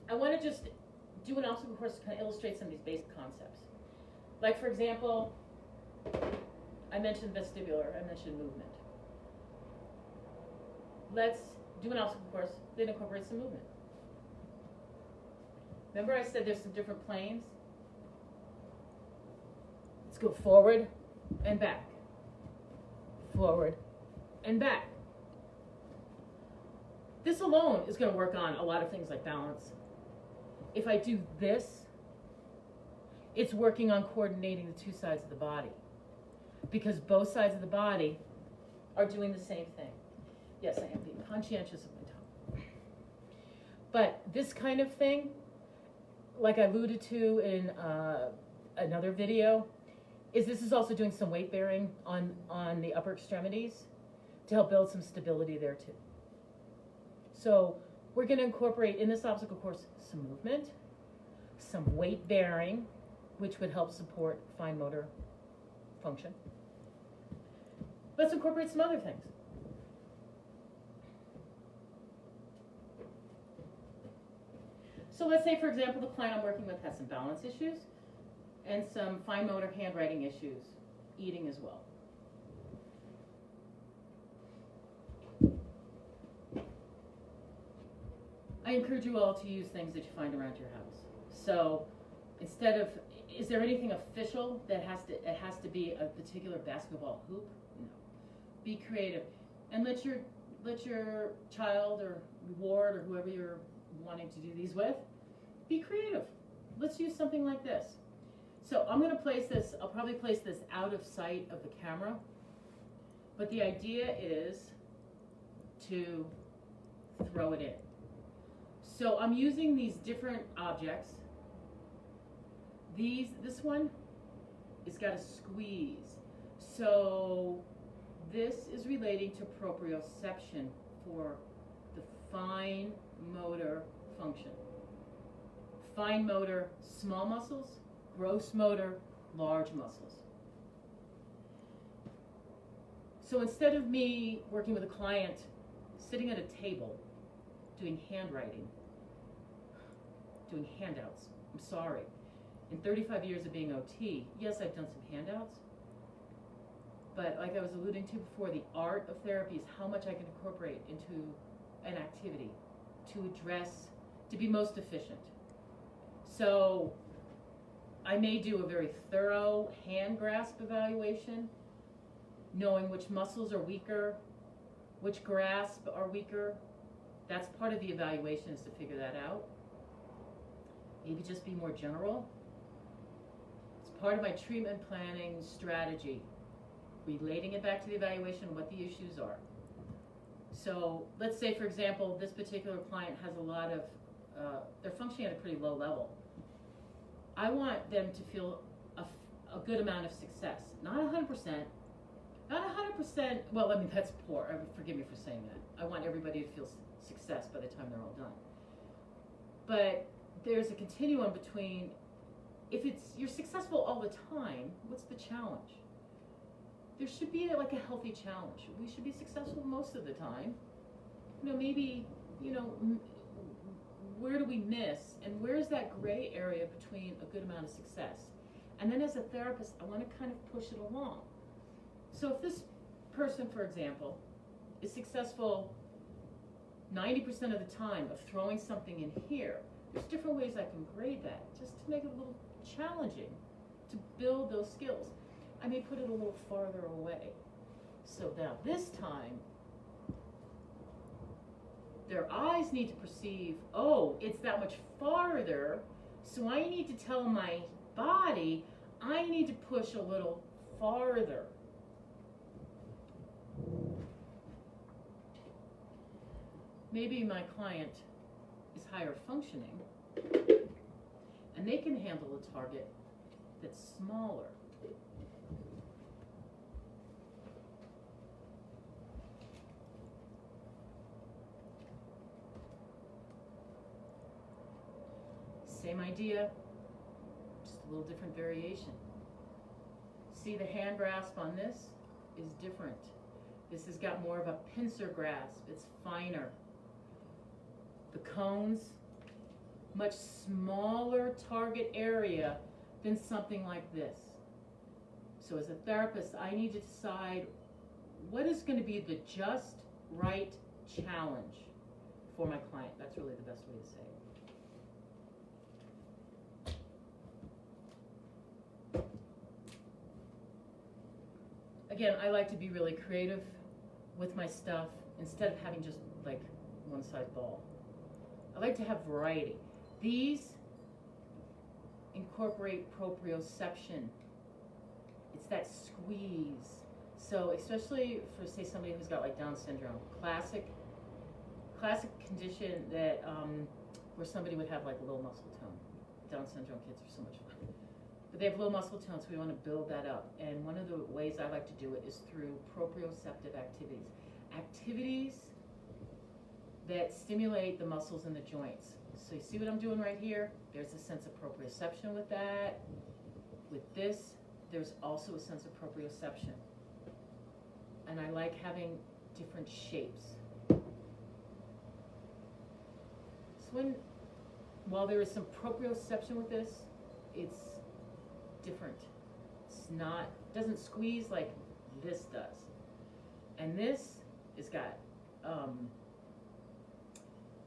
I want to just do an obstacle course to kind of illustrate some of these basic concepts. Like, for example, I mentioned vestibular, I mentioned movement. Let's do an obstacle course that incorporates some movement. Remember I said there's some different planes? Let's go forward and back. Forward and back. This alone is going to work on a lot of things like balance. If I do this, it's working on coordinating the two sides of the body, because both sides of the body are doing the same thing. Yes, I am being conscientious of my tongue. But this kind of thing, like I alluded to in another video, this is also doing some weight bearing on the upper extremities to help build some stability there too. So we're going to incorporate in this obstacle course some movement, some weight bearing, which would help support fine motor function. Let's incorporate some other things. So let's say, for example, the client I'm working with has some balance issues and some fine motor handwriting issues, eating as well. I encourage you all to use things that you find around your house. So instead of, is there anything official that has to be a particular basketball hoop? No. Be creative, and let your child or ward or whoever you're wanting to do these with, be creative. Let's use something like this. So I'm going to place this, I'll probably place this out of sight of the camera, but the idea is to throw it in. So I'm using these different objects. This one has got a squeeze. So this is relating to proprioception for the fine motor function. Fine motor, small muscles. Gross motor, large muscles. So instead of me working with a client sitting at a table doing handwriting, doing handouts, I'm sorry. In 35 years of being OT, yes, I've done some handouts, but like I was alluding to before, the art of therapy is how much I can incorporate into an activity to be most efficient. So I may do a very thorough hand grasp evaluation, knowing which muscles are weaker, which grasp are weaker. That's part of the evaluation, is to figure that out. Maybe just be more general. It's part of my treatment planning strategy, relating it back to the evaluation, what the issues are. So let's say, for example, this particular client has a lot of, they're functioning at a pretty low level. I want them to feel a good amount of success. Not 100%. Not 100%, well, I mean, that's poor. Forgive me for saying that. I want everybody to feel success by the time they're all done. But there's a continuum between, if you're successful all the time, what's the challenge? There should be like a healthy challenge. We should be successful most of the time. Maybe, where do we miss, and where's that gray area between a good amount of success? And then as a therapist, I want to kind of push it along. So if this person, for example, is successful 90% of the time of throwing something in here, there's different ways I can grade that, just to make it a little challenging, to build those skills. I may put it a little farther away. So now this time, their eyes need to perceive, oh, it's that much farther, so I need to tell my body, I need to push a little farther. Maybe my client is higher functioning, and they can handle a target that's smaller. Same idea, just a little different variation. See, the hand grasp on this is different. This has got more of a pincer grasp. It's finer. The cones, much smaller target area than something like this. So as a therapist, I need to decide what is going to be the just right challenge for my client. That's really the best way to say it. Again, I like to be really creative with my stuff instead of having just like one size ball. I like to have variety. These incorporate proprioception. It's that squeeze. So especially for, say, somebody who's got like Down syndrome, classic condition that where somebody would have like a low muscle tone. Down syndrome kids are so much fun. But they have low muscle tone, so we want to build that up. And one of the ways I like to do it is through proprioceptive activities. Activities that stimulate the muscles in the joints. So you see what I'm doing right here? There's a sense of proprioception with that. With this, there's also a sense of proprioception. And I like having different shapes. So while there is some proprioception with this, it's different. Doesn't squeeze like this does. And this has got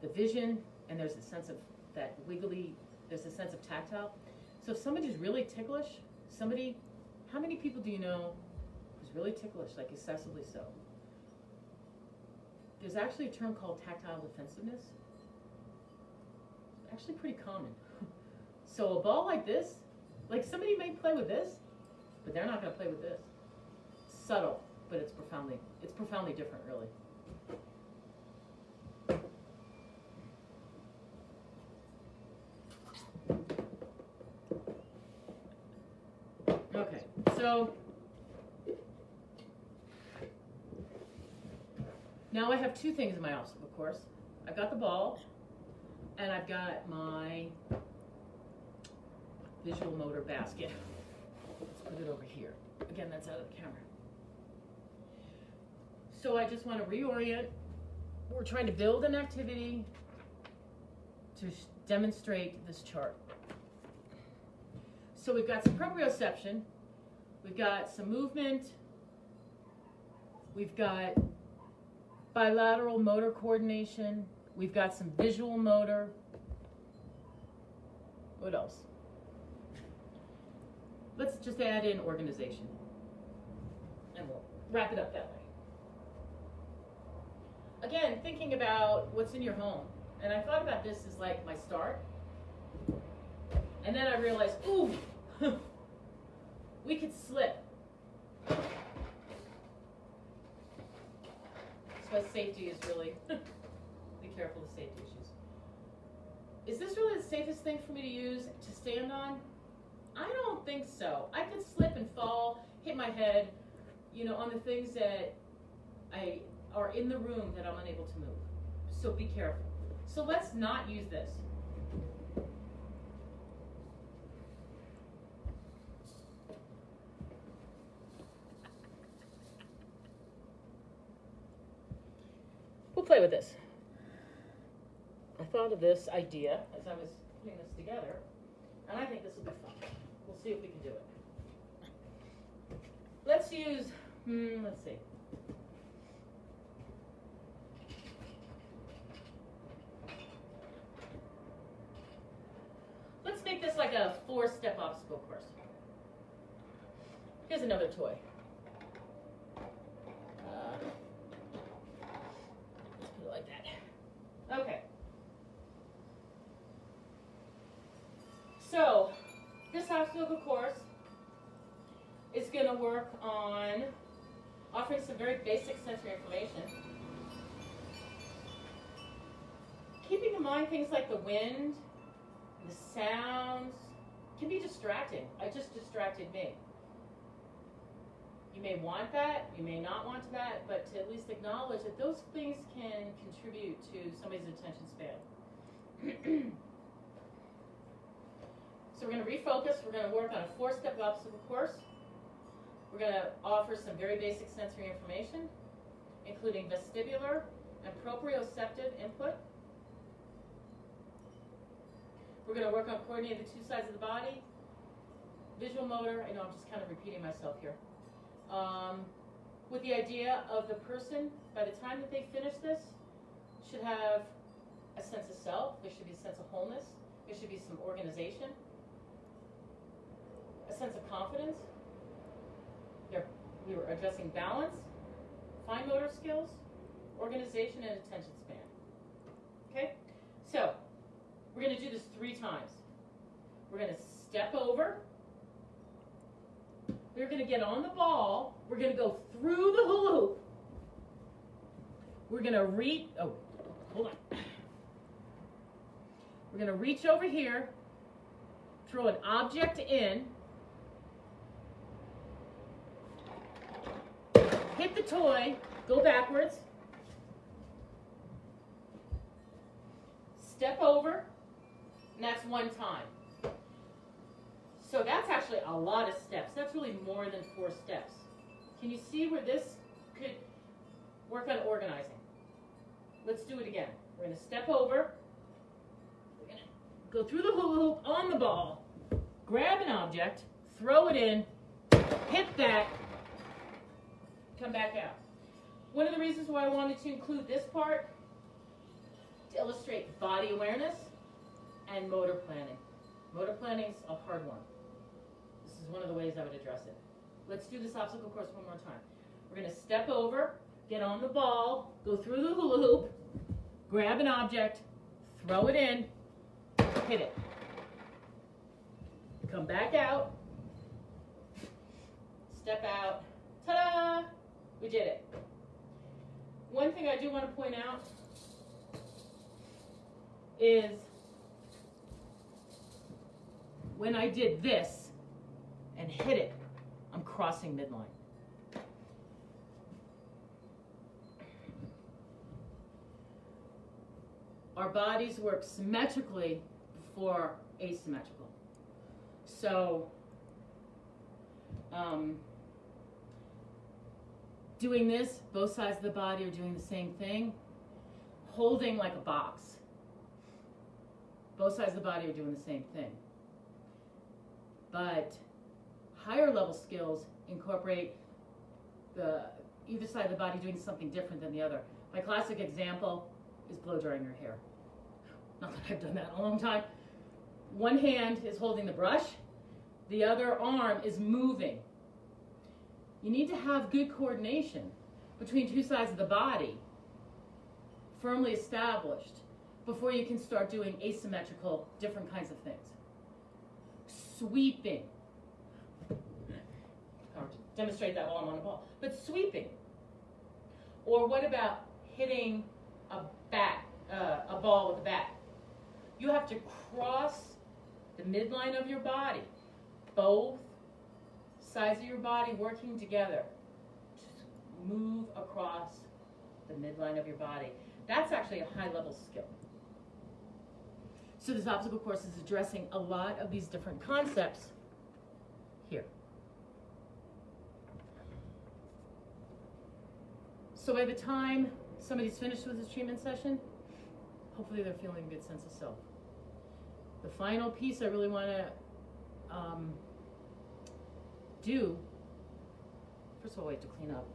the vision, and there's a sense of that wiggly, there's a sense of tactile. So if somebody's really ticklish, how many people do you know who's really ticklish, like excessively so? There's actually a term called tactile defensiveness. It's actually pretty common. So a ball like this, like somebody may play with this, but they're not going to play with this. It's subtle, but it's profoundly different, really. Okay, so now I have two things in my obstacle course. I've got the ball, and I've got my visual motor basket. Let's put it over here. Again, that's out of the camera. So I just want to reorient. We're trying to build an activity to demonstrate this chart. So we've got some proprioception, we've got some movement, we've got bilateral motor coordination, we've got some visual motor. What else? Let's just add in organization, and we'll wrap it up that way. Again, thinking about what's in your home, and I thought about this as like my start, and then I realized, ooh, we could slip. That's why safety is really, be careful of safety issues. Is this really the safest thing for me to use to stand on? I don't think so. I could slip and fall, hit my head, on the things that are in the room that I'm unable to move. So be careful. So let's not use this. We'll play with this. I thought of this idea as I was putting this together, and I think this will be fun. We'll see if we can do it. Let's use, let's see. Let's make this like a 4-step obstacle course. Here's another toy. Let's put it like that. Okay. So, this obstacle course is going to work on offering some very basic sensory information. Keeping in mind things like the wind, the sounds, can be distracting. It just distracted me. You may want that, you may not want that, but to at least acknowledge that those things can contribute to somebody's attention span. So we're going to refocus. We're going to work on a 4-step obstacle course. We're going to offer some very basic sensory information, including vestibular and proprioceptive input. We're going to work on coordinating the two sides of the body. Visual motor, I know I'm just kind of repeating myself here. With the idea of the person, by the time that they finish this, should have a sense of self. There should be a sense of wholeness. There should be some organization, a sense of confidence. We were addressing balance, fine motor skills, organization, and attention span. Okay? So, we're going to do this 3 times. We're going to step over. We're going to get on the ball. We're going to go through the hula hoop. We're going to reach, oh, hold on. We're going to reach over here, throw an object in, hit the toy, go backwards, step over, and that's 1 time. So that's actually a lot of steps. That's really more than 4 steps. Can you see where this could work on organizing? Let's do it again. We're going to step over. We're going to go through the hula hoop on the ball, grab an object, throw it in, hit that, come back out. One of the reasons why I wanted to include this part to illustrate body awareness and motor planning. Motor planning is a hard one. This is one of the ways I would address it. Let's do this obstacle course one more time. We're going to step over, get on the ball, go through the hula hoop, grab an object, throw it in, hit it. Come back out, step out, ta-da! We did it. One thing I do want to point out is when I did this and hit it, I'm crossing midline. Our bodies work symmetrically before asymmetrical. So, doing this, both sides of the body are doing the same thing, holding like a box. Both sides of the body are doing the same thing. But higher level skills incorporate either side of the body doing something different than the other. My classic example is blow drying your hair. Not that I've done that in a long time. One hand is holding the brush, the other arm is moving. You need to have good coordination between two sides of the body, firmly established, before you can start doing asymmetrical, different kinds of things. Sweeping. I'll demonstrate that while I'm on the ball. But sweeping. Or what about hitting a ball with a bat? You have to cross the midline of your body. Both sides of your body working together. Just move across the midline of your body. That's actually a high level skill. So this obstacle course is addressing a lot of these different concepts here. So by the time somebody's finished with this treatment session, hopefully they're feeling a good sense of self. The final piece I really want to do, first of all, we have to clean up,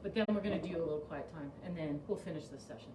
but then we're going to do a little quiet time, and then we'll finish this session.